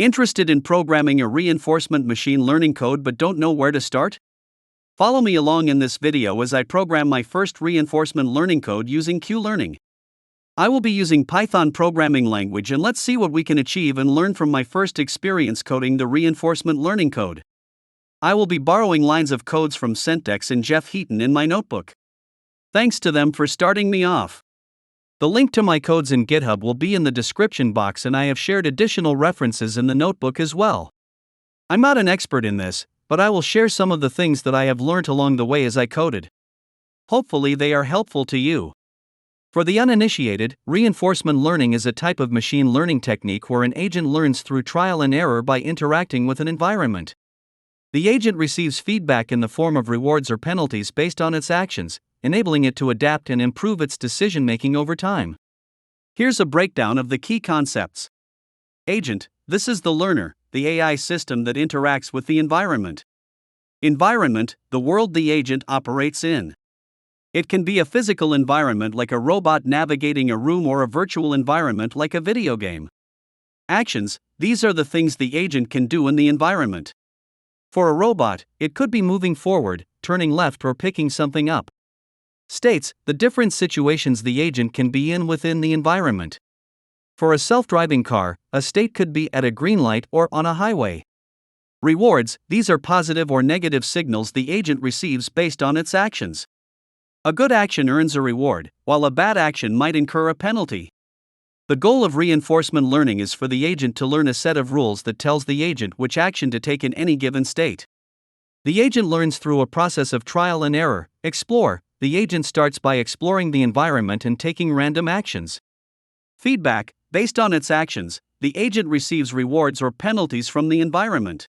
Interested in programming a reinforcement machine learning code but don't know where to start? Follow me along in this video as I program my first reinforcement learning code using Q-Learning. I will be using Python programming language, and let's see what we can achieve and learn from my first experience coding the reinforcement learning code. I will be borrowing lines of codes from Centex and Jeff Heaton in my notebook. Thanks to them for starting me off. The link to my codes in GitHub will be in the description box, and I have shared additional references in the notebook as well. I'm not an expert in this, but I will share some of the things that I have learned along the way as I coded. Hopefully they are helpful to you. For the uninitiated, reinforcement learning is a type of machine learning technique where an agent learns through trial and error by interacting with an environment. The agent receives feedback in the form of rewards or penalties based on its actions, enabling it to adapt and improve its decision-making over time. Here's a breakdown of the key concepts. Agent: this is the learner, the AI system that interacts with the environment. Environment: the world the agent operates in. It can be a physical environment like a robot navigating a room or a virtual environment like a video game. Actions: these are the things the agent can do in the environment. For a robot, it could be moving forward, turning left, or picking something up. States: the different situations the agent can be in within the environment. For a self-driving car, a state could be at a green light or on a highway. Rewards: these are positive or negative signals the agent receives based on its actions. A good action earns a reward, while a bad action might incur a penalty. The goal of reinforcement learning is for the agent to learn a set of rules that tells the agent which action to take in any given state. The agent learns through a process of trial and error. Explore: the agent starts by exploring the environment and taking random actions. Feedback: based on its actions, the agent receives rewards or penalties from the environment.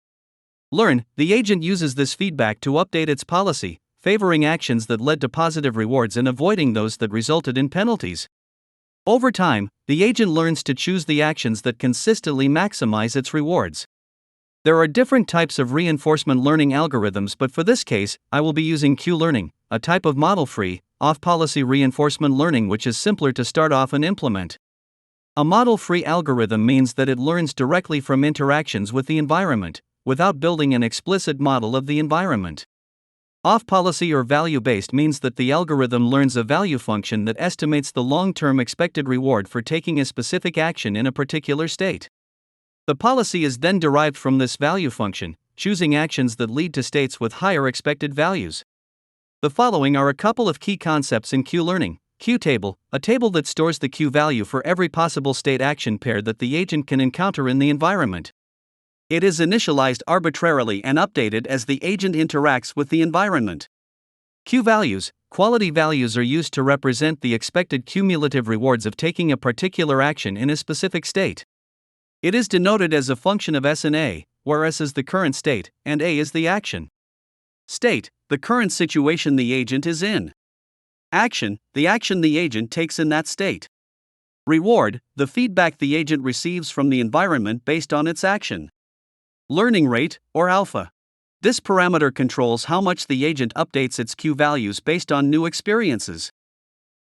Learn: the agent uses this feedback to update its policy, favoring actions that led to positive rewards and avoiding those that resulted in penalties. Over time, the agent learns to choose the actions that consistently maximize its rewards. There are different types of reinforcement learning algorithms, but for this case, I will be using Q-Learning, a type of model-free, off-policy reinforcement learning which is simpler to start off and implement. A model-free algorithm means that it learns directly from interactions with the environment, without building an explicit model of the environment. Off-policy or value-based means that the algorithm learns a value function that estimates the long-term expected reward for taking a specific action in a particular state. The policy is then derived from this value function, choosing actions that lead to states with higher expected values. The following are a couple of key concepts in Q-Learning. Q-table: a table that stores the Q value for every possible state action pair that the agent can encounter in the environment. It is initialized arbitrarily and updated as the agent interacts with the environment. Q-values: quality values are used to represent the expected cumulative rewards of taking a particular action in a specific state. It is denoted as a function of S and A, where S is the current state, and A is the action. State: the current situation the agent is in. Action: the action the agent takes in that state. Reward: the feedback the agent receives from the environment based on its action. Learning rate, or alpha. This parameter controls how much the agent updates its Q values based on new experiences.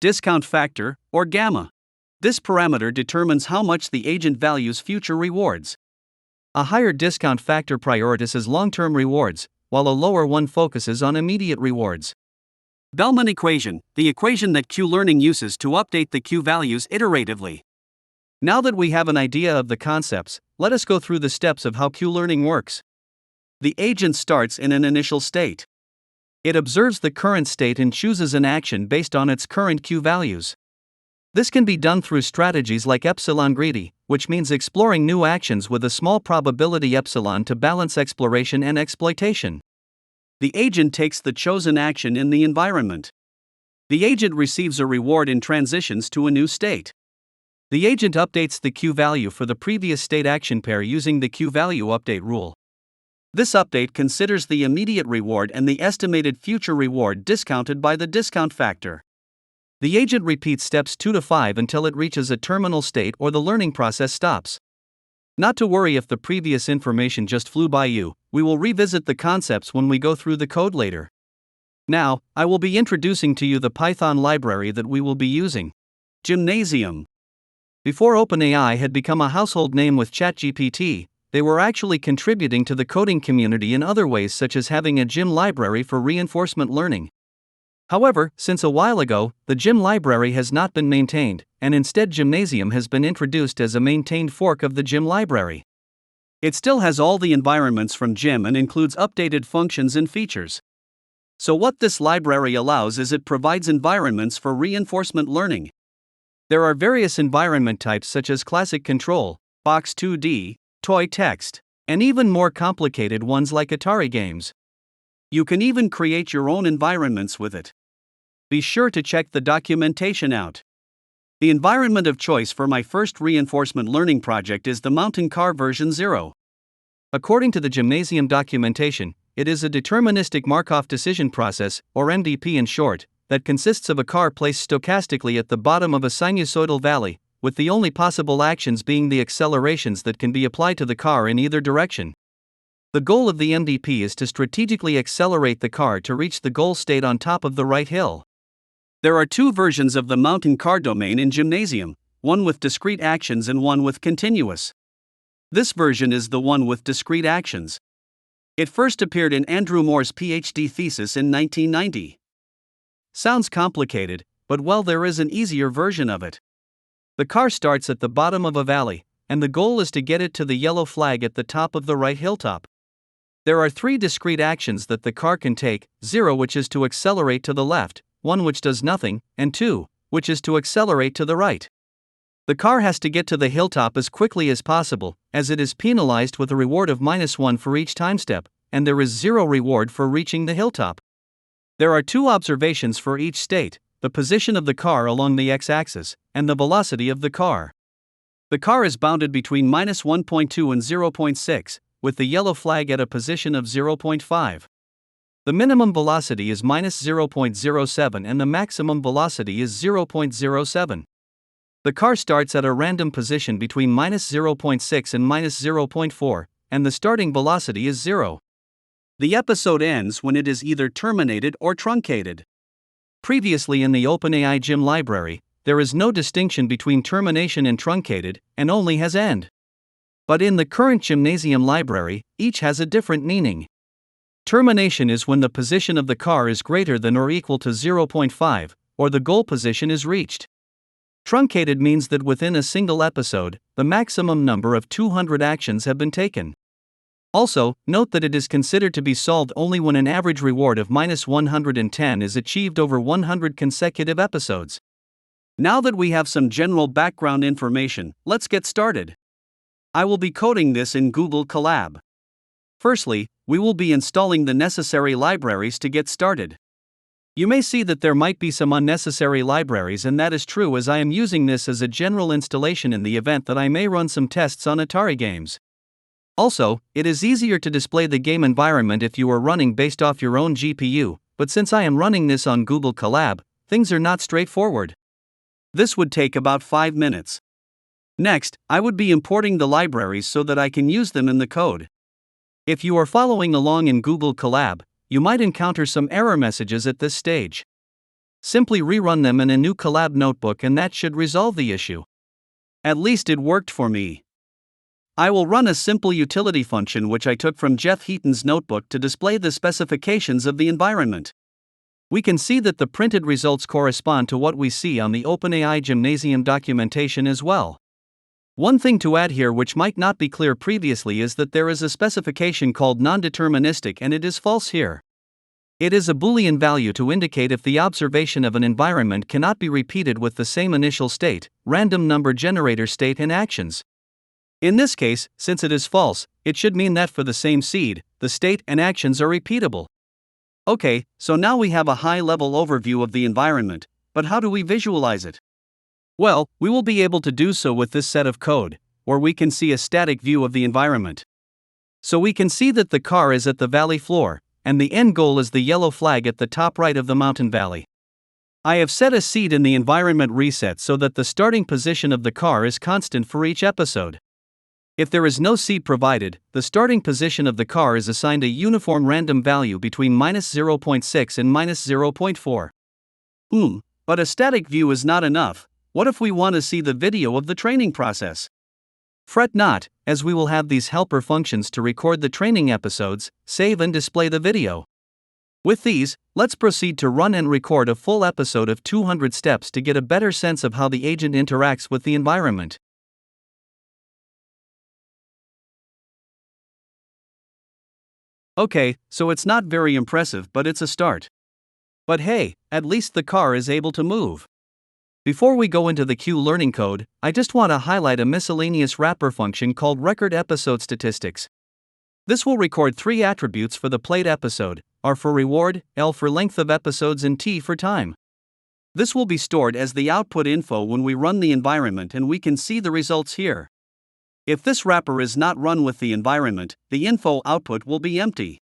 Discount factor, or gamma. This parameter determines how much the agent values future rewards. A higher discount factor prioritizes long-term rewards, while a lower one focuses on immediate rewards. Bellman equation: the equation that Q-Learning uses to update the Q values iteratively. Now that we have an idea of the concepts, let us go through the steps of how Q-Learning works. The agent starts in an initial state. It observes the current state and chooses an action based on its current Q values. This can be done through strategies like epsilon greedy, which means exploring new actions with a small probability epsilon to balance exploration and exploitation. The agent takes the chosen action in the environment. The agent receives a reward in transitions to a new state. The agent updates the Q value for the previous state action pair using the Q value update rule. This update considers the immediate reward and the estimated future reward discounted by the discount factor. The agent repeats steps 2 to 5 until it reaches a terminal state or the learning process stops. Not to worry if the previous information just flew by you, we will revisit the concepts when we go through the code later. Now, I will be introducing to you the Python library that we will be using. Gymnasium. Before OpenAI had become a household name with ChatGPT, they were actually contributing to the coding community in other ways, such as having a gym library for reinforcement learning. However, since a while ago, the gym library has not been maintained, and instead Gymnasium has been introduced as a maintained fork of the gym library. It still has all the environments from gym and includes updated functions and features. So what this library allows is it provides environments for reinforcement learning. There are various environment types such as classic control, box 2D, toy text, and even more complicated ones like Atari games. You can even create your own environments with it. Be sure to check the documentation out. The environment of choice for my first reinforcement learning project is the MountainCar version 0. According to the Gymnasium documentation, it is a deterministic Markov decision process, or MDP in short, that consists of a car placed stochastically at the bottom of a sinusoidal valley, with the only possible actions being the accelerations that can be applied to the car in either direction. The goal of the MDP is to strategically accelerate the car to reach the goal state on top of the right hill. There are two versions of the MountainCar domain in Gymnasium, one with discrete actions and one with continuous. This version is the one with discrete actions. It first appeared in Andrew Moore's PhD thesis in 1990. Sounds complicated, but well, there is an easier version of it. The car starts at the bottom of a valley, and the goal is to get it to the yellow flag at the top of the right hilltop. There are three discrete actions that the car can take: 0, which is to accelerate to the left, 1, which does nothing, and 2, which is to accelerate to the right. The car has to get to the hilltop as quickly as possible, as it is penalized with a reward of -1 for each time step, and there is 0 reward for reaching the hilltop. There are two observations for each state: the position of the car along the x-axis, and the velocity of the car. The car is bounded between -1.2 and 0.6, with the yellow flag at a position of 0.5. The minimum velocity is -0.07 and the maximum velocity is 0.07. The car starts at a random position between -0.6 and -0.4, and the starting velocity is 0. The episode ends when it is either terminated or truncated. Previously in the OpenAI gym library, there is no distinction between termination and truncated, and only has end. But in the current Gymnasium library, each has a different meaning. Termination is when the position of the car is greater than or equal to 0.5, or the goal position is reached. Truncated means that within a single episode, the maximum number of 200 actions have been taken. Also, note that it is considered to be solved only when an average reward of -110 is achieved over 100 consecutive episodes. Now that we have some general background information, let's get started. I will be coding this in Google Colab. Firstly, we will be installing the necessary libraries to get started. You may see that there might be some unnecessary libraries, and that is true, as I am using this as a general installation in the event that I may run some tests on Atari games. Also, it is easier to display the game environment if you are running based off your own GPU, but since I am running this on Google Colab, things are not straightforward. This would take about 5 minutes. Next, I would be importing the libraries so that I can use them in the code. If you are following along in Google Colab, you might encounter some error messages at this stage. Simply rerun them in a new Colab notebook and that should resolve the issue. At least it worked for me. I will run a simple utility function which I took from Jeff Heaton's notebook to display the specifications of the environment. We can see that the printed results correspond to what we see on the OpenAI Gymnasium documentation as well. One thing to add here which might not be clear previously is that there is a specification called non-deterministic and it is false here. It is a Boolean value to indicate if the observation of an environment cannot be repeated with the same initial state, random number generator state and actions. In this case, since it is false, it should mean that for the same seed, the state and actions are repeatable. Okay, so now we have a high-level overview of the environment, but how do we visualize it? Well, we will be able to do so with this set of code, or we can see a static view of the environment. So we can see that the car is at the valley floor, and the end goal is the yellow flag at the top right of the mountain valley. I have set a seed in the environment reset so that the starting position of the car is constant for each episode. If there is no seed provided, the starting position of the car is assigned a uniform random value between -0.6 and -0.4. But a static view is not enough. What if we want to see the video of the training process? Fret not, as we will have these helper functions to record the training episodes, save and display the video. With these, let's proceed to run and record a full episode of 200 steps to get a better sense of how the agent interacts with the environment. Okay, so it's not very impressive, but it's a start. But hey, at least the car is able to move. Before we go into the Q learning code, I just want to highlight a miscellaneous wrapper function called Record Episode Statistics. This will record 3 attributes for the played episode: R for reward, L for length of episodes, and T for time. This will be stored as the output info when we run the environment, and we can see the results here. If this wrapper is not run with the environment, the info output will be empty.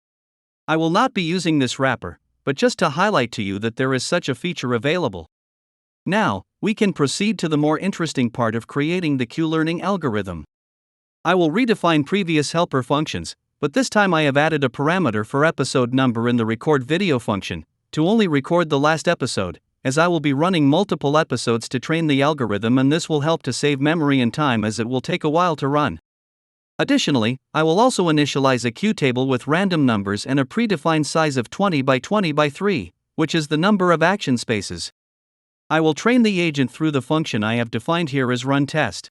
I will not be using this wrapper, but just to highlight to you that there is such a feature available. Now, we can proceed to the more interesting part of creating the Q-learning algorithm. I will redefine previous helper functions, but this time I have added a parameter for episode number in the record video function, to only record the last episode, as I will be running multiple episodes to train the algorithm, and this will help to save memory and time as it will take a while to run. Additionally, I will also initialize a Q table with random numbers and a predefined size of 20 by 20 by 3, which is the number of action spaces. I will train the agent through the function I have defined here as runTest.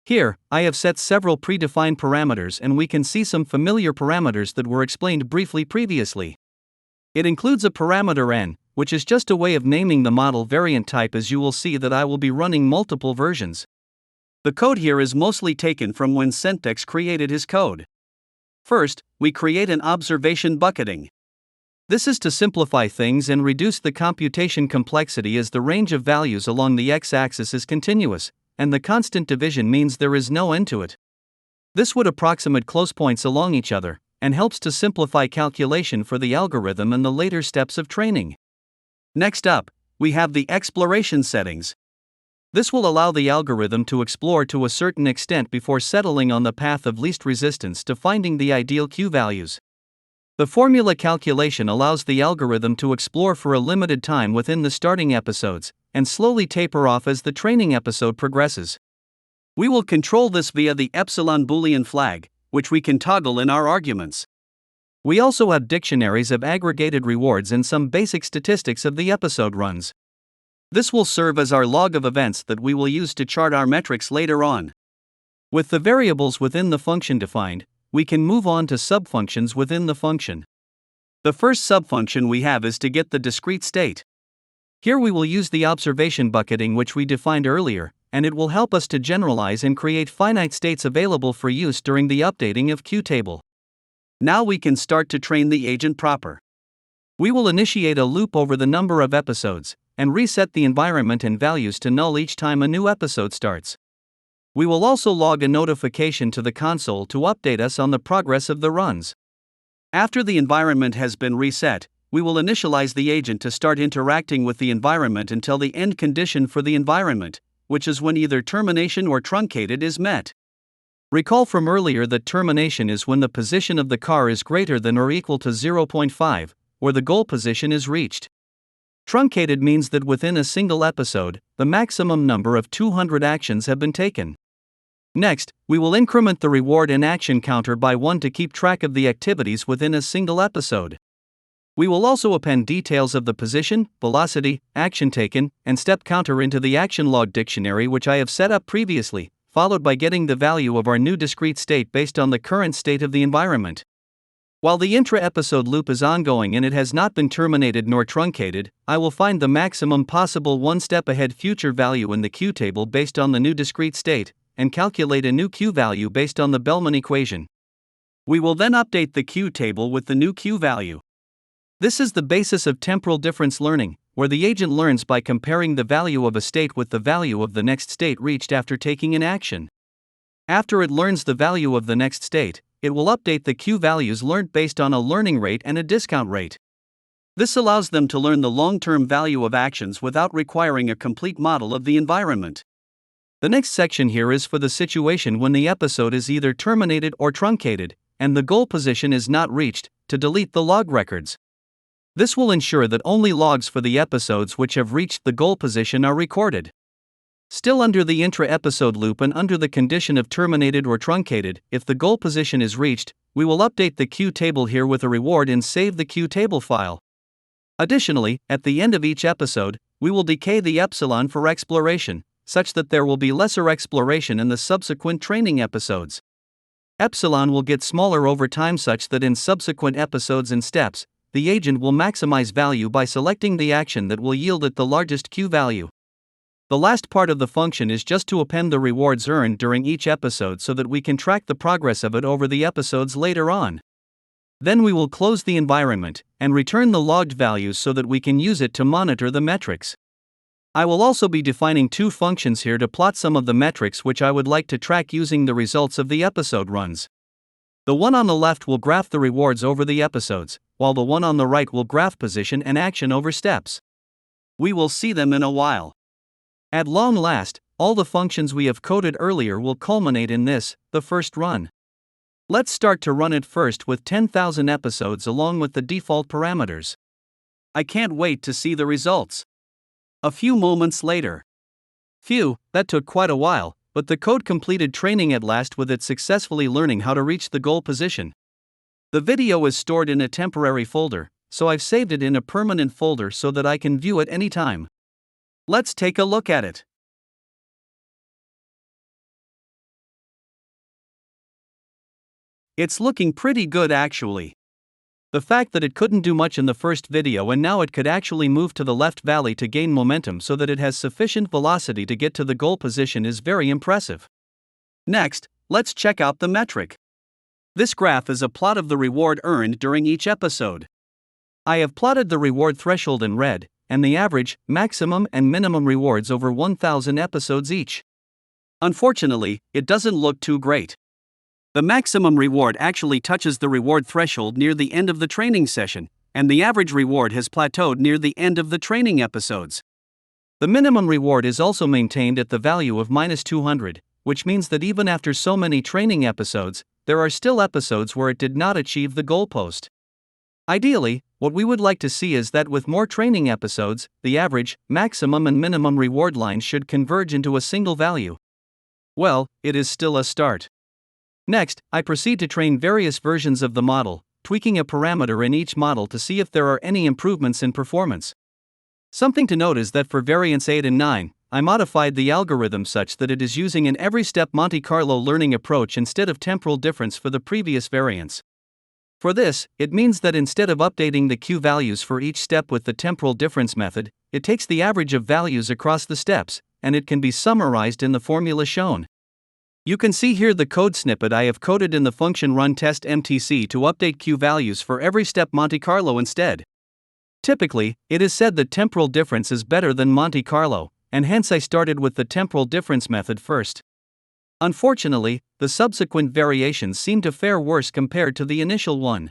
Here, I have set several predefined parameters, and we can see some familiar parameters that were explained briefly previously. It includes a parameter n, which is just a way of naming the model variant type, as you will see that I will be running multiple versions. The code here is mostly taken from when Centex created his code. First, we create an observation bucketing. This is to simplify things and reduce the computation complexity, as the range of values along the x-axis is continuous, and the constant division means there is no end to it. This would approximate close points along each other, and helps to simplify calculation for the algorithm and the later steps of training. Next up, we have the exploration settings. This will allow the algorithm to explore to a certain extent before settling on the path of least resistance to finding the ideal Q values. The formula calculation allows the algorithm to explore for a limited time within the starting episodes, and slowly taper off as the training episode progresses. We will control this via the epsilon Boolean flag, which we can toggle in our arguments. We also have dictionaries of aggregated rewards and some basic statistics of the episode runs. This will serve as our log of events that we will use to chart our metrics later on. With the variables within the function defined, we can move on to subfunctions within the function. The first subfunction we have is to get the discrete state. Here we will use the observation bucketing which we defined earlier, and it will help us to generalize and create finite states available for use during the updating of Qtable. Now we can start to train the agent proper. We will initiate a loop over the number of episodes, and reset the environment and values to null each time a new episode starts. We will also log a notification to the console to update us on the progress of the runs. After the environment has been reset, we will initialize the agent to start interacting with the environment until the end condition for the environment, which is when either termination or truncated is met. Recall from earlier that termination is when the position of the car is greater than or equal to 0.5, or the goal position is reached. Truncated means that within a single episode, the maximum number of 200 actions have been taken. Next, we will increment the reward and action counter by 1 to keep track of the activities within a single episode. We will also append details of the position, velocity, action taken, and step counter into the action log dictionary which I have set up previously, followed by getting the value of our new discrete state based on the current state of the environment. While the intra-episode loop is ongoing and it has not been terminated nor truncated, I will find the maximum possible one step ahead future value in the Q table based on the new discrete state, and calculate a new Q value based on the Bellman equation. We will then update the Q table with the new Q value. This is the basis of temporal difference learning, where the agent learns by comparing the value of a state with the value of the next state reached after taking an action. After it learns the value of the next state, it will update the Q values learned based on a learning rate and a discount rate. This allows them to learn the long-term value of actions without requiring a complete model of the environment. The next section here is for the situation when the episode is either terminated or truncated, and the goal position is not reached, to delete the log records. This will ensure that only logs for the episodes which have reached the goal position are recorded. Still under the intra-episode loop and under the condition of terminated or truncated, if the goal position is reached, we will update the Q table here with a reward in Save the Q table file. Additionally, at the end of each episode, we will decay the epsilon for exploration, such that there will be lesser exploration in the subsequent training episodes. Epsilon will get smaller over time such that in subsequent episodes and steps, the agent will maximize value by selecting the action that will yield it the largest Q value. The last part of the function is just to append the rewards earned during each episode so that we can track the progress of it over the episodes later on. Then we will close the environment and return the logged values so that we can use it to monitor the metrics. I will also be defining two functions here to plot some of the metrics which I would like to track using the results of the episode runs. The one on the left will graph the rewards over the episodes, while the one on the right will graph position and action over steps. We will see them in a while. At long last, all the functions we have coded earlier will culminate in this, the first run. Let's start to run it first with 10,000 episodes along with the default parameters. I can't wait to see the results. A few moments later. Phew, that took quite a while, but the code completed training at last with it successfully learning how to reach the goal position. The video is stored in a temporary folder, so I've saved it in a permanent folder so that I can view it anytime. Let's take a look at it. It's looking pretty good actually. The fact that it couldn't do much in the first video and now it could actually move to the left valley to gain momentum so that it has sufficient velocity to get to the goal position is very impressive. Next, let's check out the metric. This graph is a plot of the reward earned during each episode. I have plotted the reward threshold in red, and the average, maximum and minimum rewards over 1,000 episodes each. Unfortunately, it doesn't look too great. The maximum reward actually touches the reward threshold near the end of the training session, and the average reward has plateaued near the end of the training episodes. The minimum reward is also maintained at the value of -200, which means that even after so many training episodes, there are still episodes where it did not achieve the goalpost. Ideally, what we would like to see is that with more training episodes, the average, maximum and minimum reward lines should converge into a single value. Well, it is still a start. Next, I proceed to train various versions of the model, tweaking a parameter in each model to see if there are any improvements in performance. Something to note is that for variants 8 and 9, I modified the algorithm such that it is using an every-step Monte Carlo learning approach instead of temporal difference for the previous variants. For this, it means that instead of updating the Q values for each step with the temporal difference method, it takes the average of values across the steps, and it can be summarized in the formula shown. You can see here the code snippet I have coded in the function run test MTC to update Q values for every step Monte Carlo instead. Typically, it is said that temporal difference is better than Monte Carlo, and hence I started with the temporal difference method first. Unfortunately, the subsequent variations seem to fare worse compared to the initial one.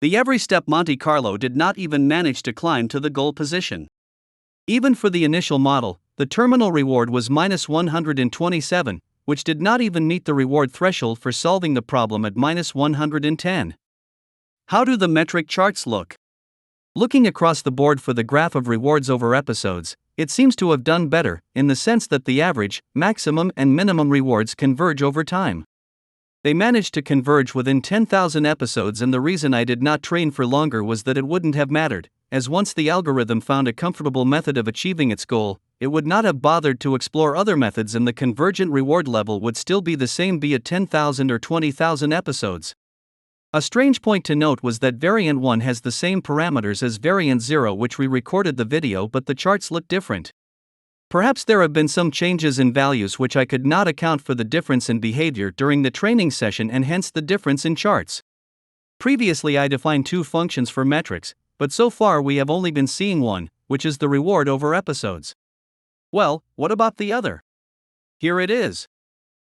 The every step Monte Carlo did not even manage to climb to the goal position. Even for the initial model, the terminal reward was -127, which did not even meet the reward threshold for solving the problem at -110. How do the metric charts look? Looking across the board for the graph of rewards over episodes, it seems to have done better, in the sense that the average, maximum and minimum rewards converge over time. They managed to converge within 10,000 episodes, and the reason I did not train for longer was that it wouldn't have mattered, as once the algorithm found a comfortable method of achieving its goal, it would not have bothered to explore other methods and the convergent reward level would still be the same be it 10,000 or 20,000 episodes. A strange point to note was that variant 1 has the same parameters as variant 0, which we recorded the video, but the charts look different. Perhaps there have been some changes in values which I could not account for the difference in behavior during the training session and hence the difference in charts. Previously I defined two functions for metrics, but so far we have only been seeing one, which is the reward over episodes. Well, what about the other? Here it is.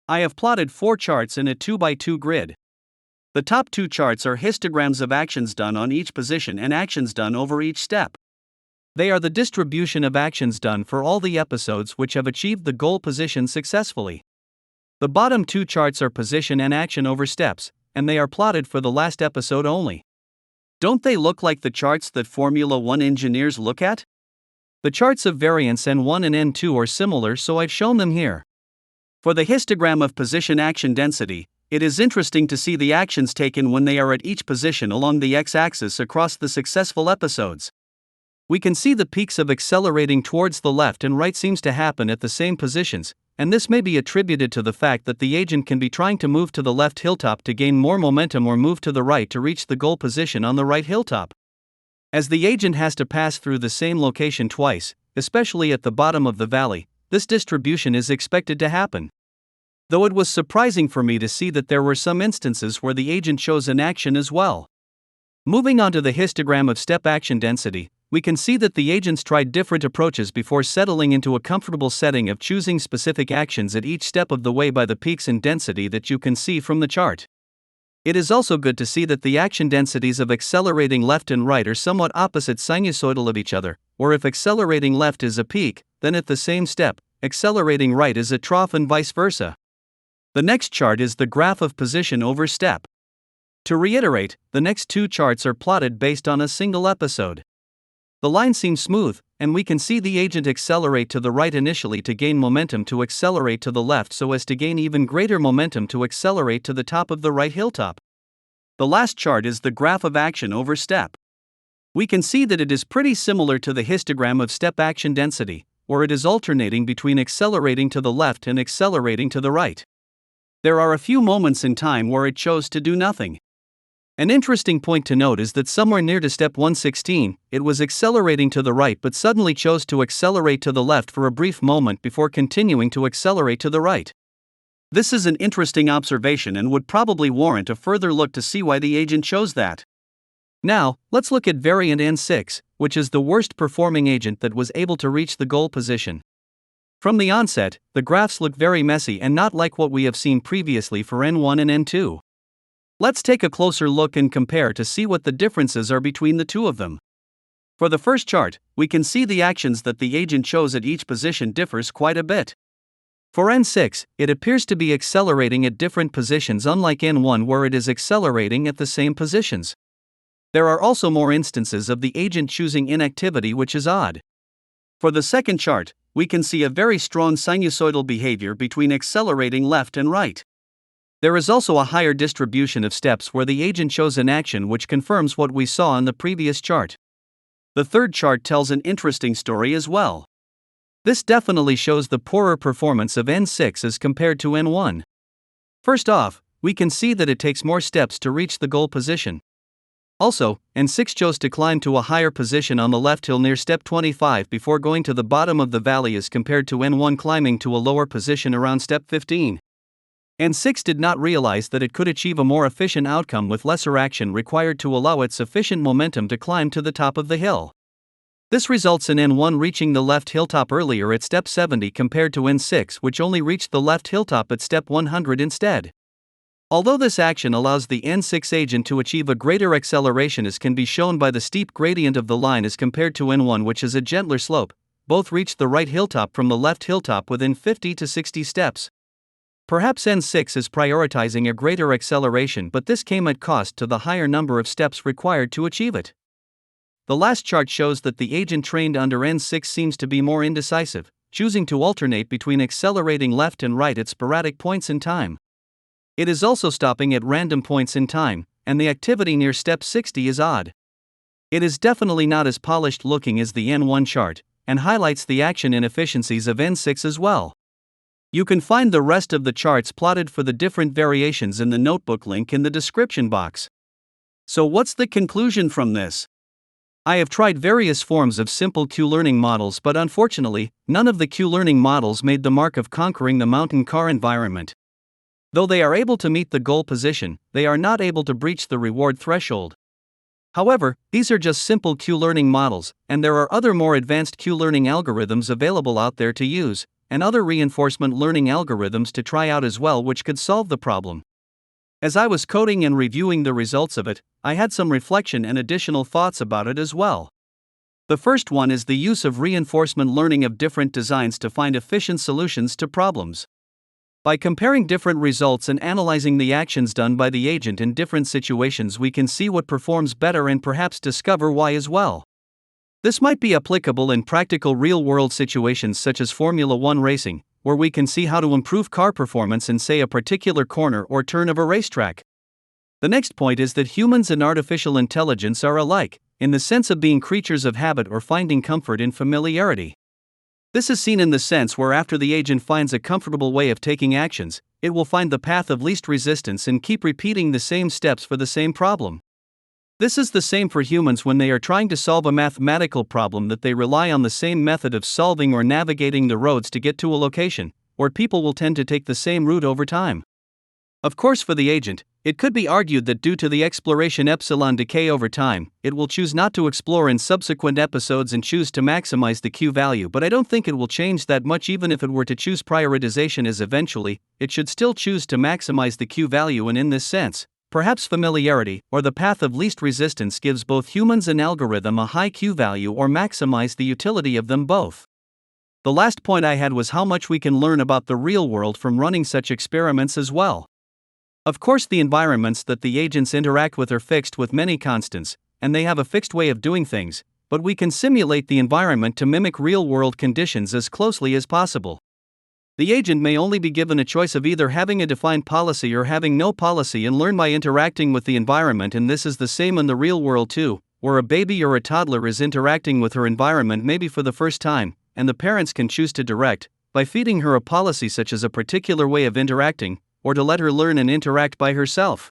I have plotted 4 charts in a 2x2 grid. The top 2 charts are histograms of actions done on each position and actions done over each step. They are the distribution of actions done for all the episodes which have achieved the goal position successfully. The bottom 2 charts are position and action over steps, and they are plotted for the last episode only. Don't they look like the charts that Formula 1 engineers look at? The charts of variance N1 and N2 are similar, so I've shown them here. For the histogram of position action density, it is interesting to see the actions taken when they are at each position along the x-axis across the successful episodes. We can see the peaks of accelerating towards the left and right seems to happen at the same positions, and this may be attributed to the fact that the agent can be trying to move to the left hilltop to gain more momentum or move to the right to reach the goal position on the right hilltop. As the agent has to pass through the same location twice, especially at the bottom of the valley, this distribution is expected to happen. Though it was surprising for me to see that there were some instances where the agent chose inaction as well. Moving on to the histogram of step action density, we can see that the agents tried different approaches before settling into a comfortable setting of choosing specific actions at each step of the way by the peaks in density that you can see from the chart. It is also good to see that the action densities of accelerating left and right are somewhat opposite sinusoidal of each other, or if accelerating left is a peak, then at the same step, accelerating right is a trough and vice versa. The next chart is the graph of position over step. To reiterate, the next two charts are plotted based on a single episode. The line seems smooth, and we can see the agent accelerate to the right initially to gain momentum to accelerate to the left so as to gain even greater momentum to accelerate to the top of the right hilltop. The last chart is the graph of action over step. We can see that it is pretty similar to the histogram of step action density, where it is alternating between accelerating to the left and accelerating to the right. There are a few moments in time where it chose to do nothing. An interesting point to note is that somewhere near to step 116, it was accelerating to the right but suddenly chose to accelerate to the left for a brief moment before continuing to accelerate to the right. This is an interesting observation and would probably warrant a further look to see why the agent chose that. Now, let's look at variant N6, which is the worst performing agent that was able to reach the goal position. From the onset, the graphs look very messy and not like what we have seen previously for N1 and N2. Let's take a closer look and compare to see what the differences are between the two of them. For the first chart, we can see the actions that the agent chose at each position differs quite a bit. For N6, it appears to be accelerating at different positions unlike N1 where it is accelerating at the same positions. There are also more instances of the agent choosing inactivity, which is odd. For the second chart, we can see a very strong sinusoidal behavior between accelerating left and right. There is also a higher distribution of steps where the agent chose inaction, which confirms what we saw in the previous chart. The third chart tells an interesting story as well. This definitely shows the poorer performance of N6 as compared to N1. First off, we can see that it takes more steps to reach the goal position. Also, N6 chose to climb to a higher position on the left hill near step 25 before going to the bottom of the valley as compared to N1 climbing to a lower position around step 15. N6 did not realize that it could achieve a more efficient outcome with lesser action required to allow it sufficient momentum to climb to the top of the hill. This results in N1 reaching the left hilltop earlier at step 70 compared to N6, which only reached the left hilltop at step 100 instead. Although this action allows the N6 agent to achieve a greater acceleration as can be shown by the steep gradient of the line as compared to N1, which is a gentler slope, both reached the right hilltop from the left hilltop within 50 to 60 steps. Perhaps N6 is prioritizing a greater acceleration, but this came at cost to the higher number of steps required to achieve it. The last chart shows that the agent trained under N6 seems to be more indecisive, choosing to alternate between accelerating left and right at sporadic points in time. It is also stopping at random points in time, and the activity near step 60 is odd. It is definitely not as polished looking as the N1 chart, and highlights the action inefficiencies of N6 as well. You can find the rest of the charts plotted for the different variations in the notebook link in the description box. So what's the conclusion from this? I have tried various forms of simple Q-learning models, but unfortunately, none of the Q-learning models made the mark of conquering the MountainCar environment. Though they are able to meet the goal position, they are not able to breach the reward threshold. However, these are just simple Q-learning models, and there are other more advanced Q-learning algorithms available out there to use, and other reinforcement learning algorithms to try out as well, which could solve the problem. As I was coding and reviewing the results of it, I had some reflection and additional thoughts about it as well. The first one is the use of reinforcement learning of different designs to find efficient solutions to problems. By comparing different results and analyzing the actions done by the agent in different situations, we can see what performs better and perhaps discover why as well. This might be applicable in practical real-world situations such as Formula One racing, where we can see how to improve car performance in, say, a particular corner or turn of a racetrack. The next point is that humans and artificial intelligence are alike, in the sense of being creatures of habit or finding comfort in familiarity. This is seen in the sense where after the agent finds a comfortable way of taking actions, it will find the path of least resistance and keep repeating the same steps for the same problem. This is the same for humans when they are trying to solve a mathematical problem, that they rely on the same method of solving or navigating the roads to get to a location, or people will tend to take the same route over time. Of course, for the agent, it could be argued that due to the exploration epsilon decay over time, it will choose not to explore in subsequent episodes and choose to maximize the Q value, but I don't think it will change that much. Even if it were to choose prioritization as eventually, it should still choose to maximize the Q value, and in this sense, perhaps familiarity, or the path of least resistance, gives both humans and algorithm a high Q value or maximize the utility of them both. The last point I had was how much we can learn about the real world from running such experiments as well. Of course, the environments that the agents interact with are fixed with many constants, and they have a fixed way of doing things, but we can simulate the environment to mimic real-world conditions as closely as possible. The agent may only be given a choice of either having a defined policy or having no policy and learn by interacting with the environment, and this is the same in the real world too, where a baby or a toddler is interacting with her environment maybe for the first time, and the parents can choose to direct, by feeding her a policy such as a particular way of interacting, or to let her learn and interact by herself.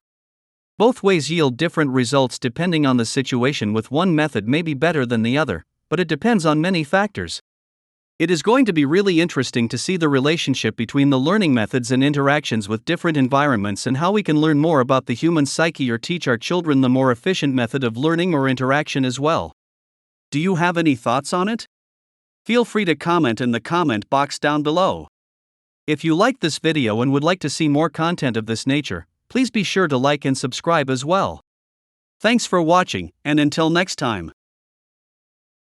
Both ways yield different results depending on the situation, with one method may be better than the other, but it depends on many factors. It is going to be really interesting to see the relationship between the learning methods and interactions with different environments, and how we can learn more about the human psyche or teach our children the more efficient method of learning or interaction as well. Do you have any thoughts on it? Feel free to comment in the comment box down below. If you liked this video and would like to see more content of this nature, please be sure to like and subscribe as well. Thanks for watching, and until next time.